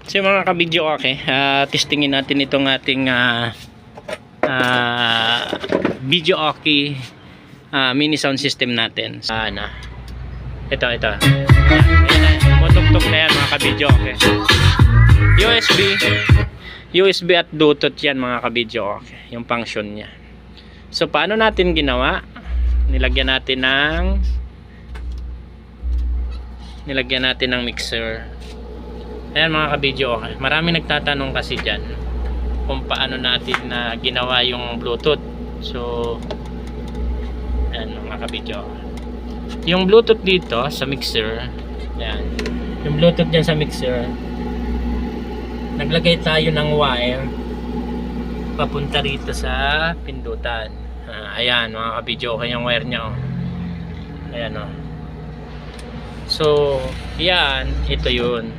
So mga ka-video okay, testingin natin itong ating video okay mini sound system natin. Ito. Ayan, tumutugtog na yan mga ka-video okay. USB at Bluetooth yan mga ka-video okay, yung function niya. So paano natin ginawa? Nilagyan natin ng mixer. Ayan mga ka-video okay. Marami nagtatanong kasi dyan kung paano natin ginawa yung Bluetooth. So ayan mga ka-video okay. Yung Bluetooth dito sa mixer, ayan, yung Bluetooth dyan sa mixer, naglagay tayo ng wire papunta rito sa pindutan. Ayan mga ka-video okay yung wire nya oh. Ayan oh. So yan, ito yun.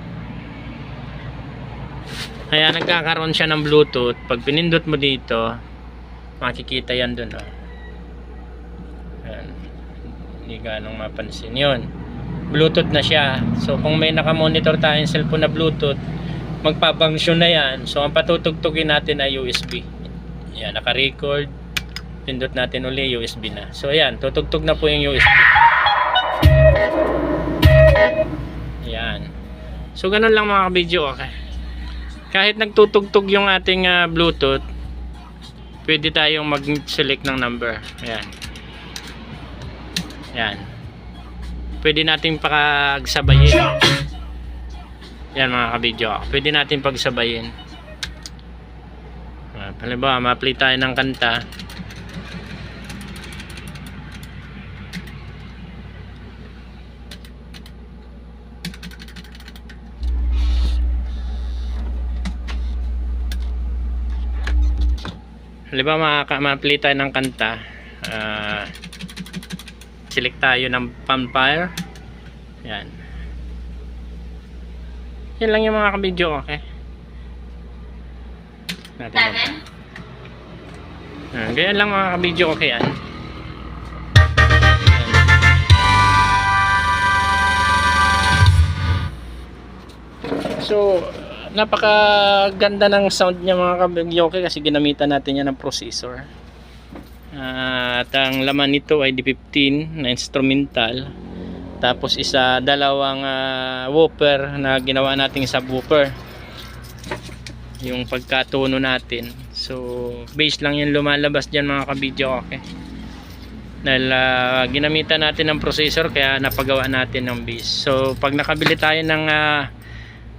Kaya nagkakaroon siya ng Bluetooth. Pag pinindot mo dito, makikita yan dun oh. Ayan. Hindi ganong mapansin yun. Bluetooth na siya. So kung may nakamonitor tayong cellphone na Bluetooth, magpapangsyon na yan. So ang patutugtugin natin ay USB. Ayan, naka-record. Pindot natin uli, USB na. So ayan, tutugtog na po yung USB. Ayan. So ganun lang mga ka-video okay. Kahit nagtutugtog yung ating Bluetooth, pwede tayong mag-select ng number. Ayan. Ayan. Pwede natin pagsabayin. Yan mga ka-video. Pwede natin pagsabayin. Halimbawa, ma-play tayo ng kanta. Halimbawa, ma-play tayo ng kanta. Select tayo ng vampire. Yan. Yan lang yung mga ka-video okay. Ganyan lang mga ka-video okay yan. So napakaganda ng sound niya mga ka-video okay kasi ginamitan natin yan ng processor. At ang laman nito ay D15 na instrumental. Tapos dalawang woofer na ginawa nating subwoofer. Yung pagkatono natin. So bass lang yung lumalabas dyan mga ka-video okay. Dahil ginamitan natin ng processor kaya napagawa natin ng bass. So pag nakabili tayo ng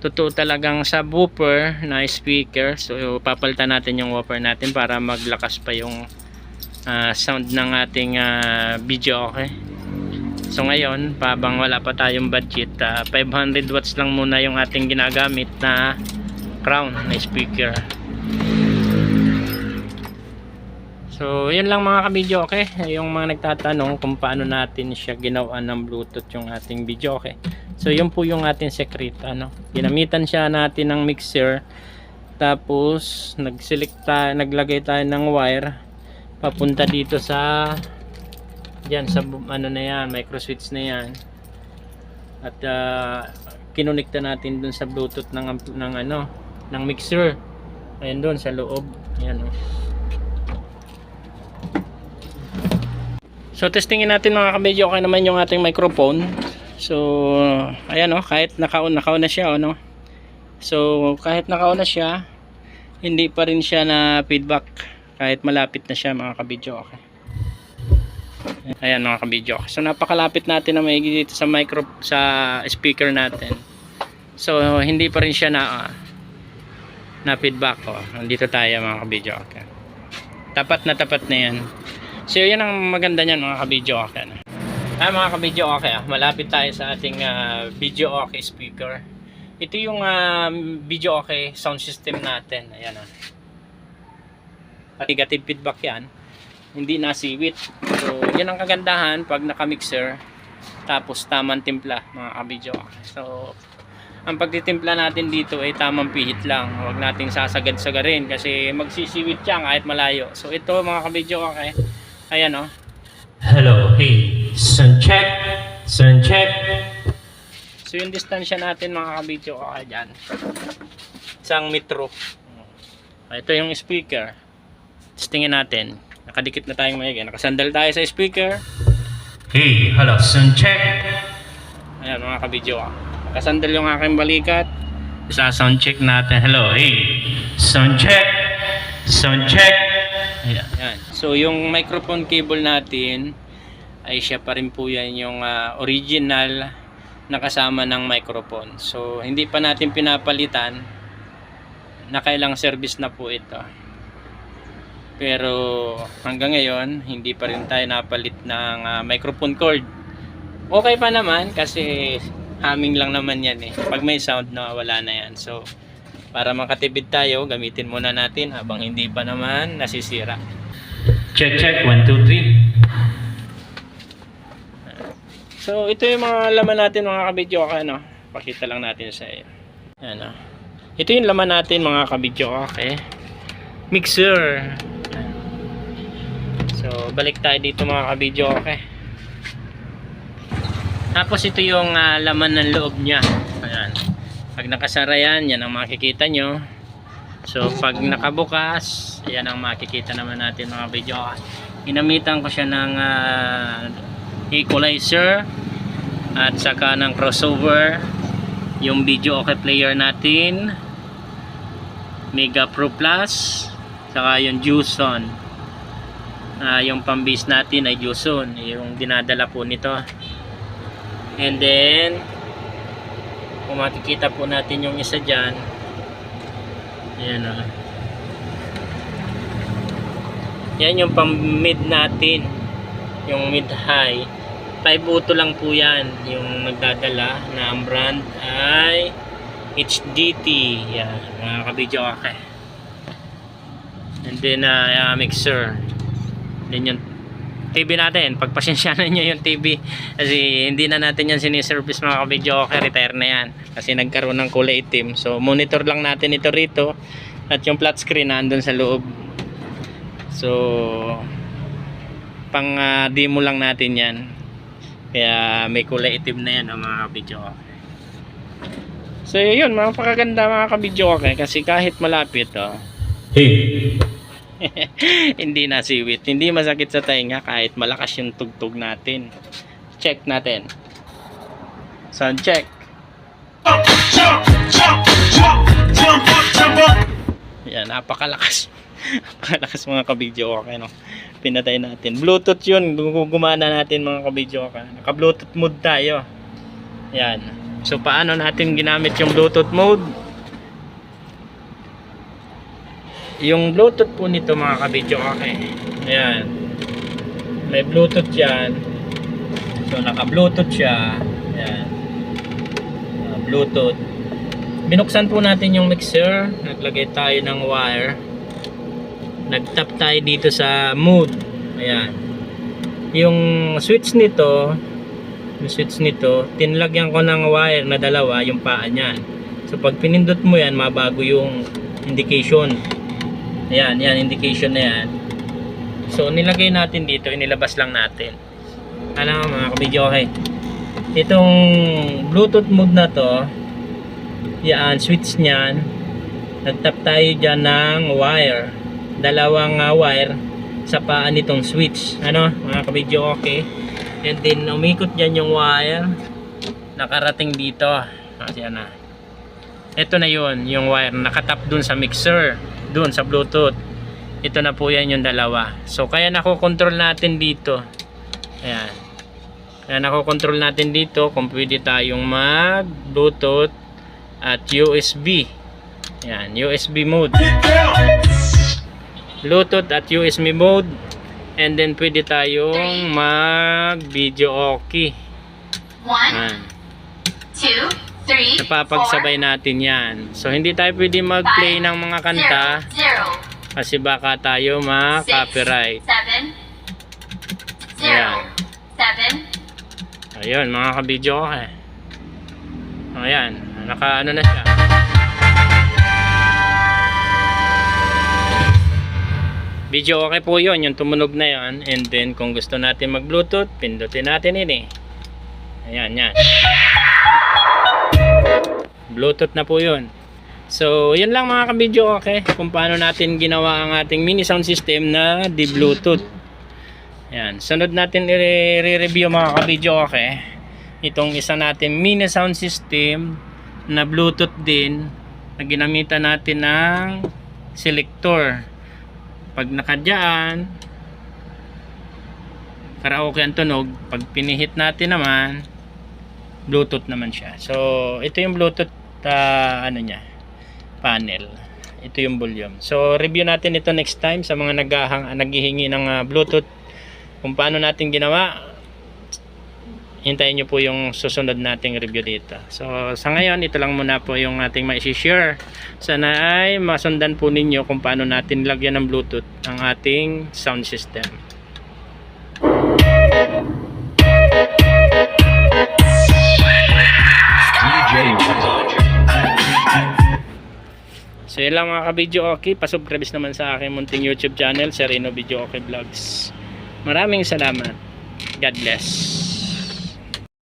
totoo talagang subwoofer na speaker, so papalitan natin yung woofer natin para maglakas pa yung sound ng ating video okay. So ngayon, pabang wala pa tayong budget, 500 watts lang muna yung ating ginagamit na crown na speaker. So yun lang mga ka-video okay. Yung mga nagtatanong kung paano natin siya ginawa ng Bluetooth yung ating video okay. So yun po yung ating secret ginamitan siya natin ng mixer. Tapos naglagay tayo ng wire papunta dito sa diyan sa na yan, micro switch na yan. At kinonekta natin dun sa Bluetooth ng mixer. Ayan dun sa loob. Ayan oh. So testingin natin mga ka-video okay naman yung ating microphone. So ayan oh, kahit naka-on na siya no. So kahit naka-on na siya, hindi pa rin siya na feedback kahit malapit na siya mga ka-video okay. Ayan mga ka-video. So napakalapit natin na maigi dito sa speaker natin. So hindi pa rin siya na feedback oh. Nandito tayo mga ka-video okay. Tapat na yan. So yan ang maganda niyan mga ka-video okay. Mga ka-video okay malapit tayo sa ating video okay speaker. Ito yung video okay sound system natin. Ayan negative feedback yan, hindi nasiwit. So yan ang kagandahan pag naka-mixer tapos tamang timpla mga ka-video okay. So ang pagtitimpla natin dito ay tamang pihit lang, huwag nating sasagad-sagarin kasi magsisiwit siya kahit malayo. So ito mga ka-video okay. Ayan oh. Hello, hey, sound check. So yung distansya natin mga kabidyo okay dyan. Isang metro. Ito yung speaker. Testingin natin. Nakadikit na tayong maigi. Nakasandal tayo sa speaker. Hey, hello, sound check. Ayan mga kabidyo. Nakasandal yung aking balikat. Isa sound check natin. Hello, hey, sound check. Sound check. Ayan, ayan. So yung microphone cable natin ay siya pa rin po yan yung original na kasama ng microphone. So hindi pa natin pinapalitan. Nakailang service na po ito. Pero hanggang ngayon hindi pa rin tayo napalit ng microphone cord. Okay pa naman kasi humming lang naman yan eh. Pag may sound na wala na yan. So para makatipid tayo, gamitin muna natin habang hindi pa naman nasisira. Check check 1 2 3. So ito yung mga laman natin mga kabidyo ano. Pakita lang natin sa iyo. Ano. Ito yung laman natin mga kabidyo okay. Mixer. So balik tayo dito mga kabidyo okay. Tapos ito yung laman ng loob niya. Ayan. Pag nakasara yan, yan ang makikita nyo. So pag nakabukas, yan ang makikita naman natin mga kabidyo. Ginamitan ko siya ng equalizer at saka ng crossover. Yung video okay player natin, Mega Pro Plus, saka yung Juson. Yung pambase natin ay Juson, yung dinadala po nito. And then kung makikita po natin yung isa dyan, ayan o. Yan yung pang mid natin, yung mid high. 5 auto lang po yan yung nagdadala na ang brand ay HDT. Yan mga kabidyo okay. And then mixer. Then yung TV natin, pagpasensyanan nyo yung TV kasi hindi na natin yan siniservice mga kabidyo okay, retire na yan kasi nagkaroon ng kulay itim. So monitor lang natin ito rito at yung flat screen nandun sa loob. So pang demo lang natin yan kaya may kulay itim na yan mga kabidyo okay. So yun mga pakaganda mga kabidyo okay kasi kahit malapit hey. Hindi nasiwit, hindi masakit sa tainga kahit malakas yung tugtog natin. Check natin. Sound check. Yan, napakalakas. Napakalakas mga kabidyo okay no. Pinatay natin. Bluetooth yun, gumana natin mga kabidyo okay. Naka-Bluetooth mode tayo. Yan. So paano natin ginamit yung Bluetooth mode? Yung Bluetooth po nito mga kabidyo okay. Ayan. May Bluetooth yan. So naka-Bluetooth siya. Ayan. Bluetooth. Binuksan po natin yung mixer. Naglagay tayo ng wire. Nag-tap tayo dito sa mode. Ayan. Yung switch nito, tinlagyan ko ng wire na dalawa yung paa niyan. So pag pinindot mo yan, mabago yung indication. Ayan, yan, indication na yan. So, nilagay natin dito, inilabas lang natin. Ano mga kabidyo, okay. Itong Bluetooth mode na to, yan, switch nyan. Nagtap tayo dyan ng wire. Dalawang wire sa paan nitong switch. Ano, mga kabidyo, okay. And then, umikot dyan yung wire. Nakarating dito. Yan na. Ito na yun, yung wire. Nakatap dun sa mixer. Doon sa Bluetooth. Ito na po yan yung dalawa. So kaya nakokontrol natin dito. Ayan. Kaya nakokontrol natin dito kung pwede tayong mag Bluetooth at USB. Ayan, USB mode. Bluetooth at USB mode. And then pwede tayong mag video okay. 1 2 napapagsabay natin yan. So hindi tayo pwede mag-play ng mga kanta kasi baka tayo ma-copyright. Ayan. Ayun mga kabidyo okay. Ayan. Naka ano na siya. Video okay po yun. Yung tumunog na yun. And then kung gusto natin mag-Bluetooth, pindutin natin ini. Ayan yan. Bluetooth na po yun. So yun lang mga kabidyo okay, kung paano natin ginawa ang ating mini sound system na di Bluetooth. Yan, sunod natin i-review mga kabidyo okay, itong isa natin mini sound system na Bluetooth din na ginamitan natin ng selector. Pag nakadyan, karaoke ang tunog. Pag pinihit natin naman, Bluetooth naman siya. So ito yung Bluetooth ano niya, panel. Ito yung volume. So review natin ito next time sa mga naghihingi ng Bluetooth kung paano natin ginawa. Hintayin nyo po yung susunod nating review dito. So sa ngayon, ito lang muna po yung ating ma-share. Sana ay masundan po ninyo kung paano natin lagyan ng Bluetooth ang ating sound system. So yun lang mga ka-video okay. Pasubscribe naman sa aking munting YouTube channel, Sereno Video Okay Vlogs. Maraming salamat. God bless.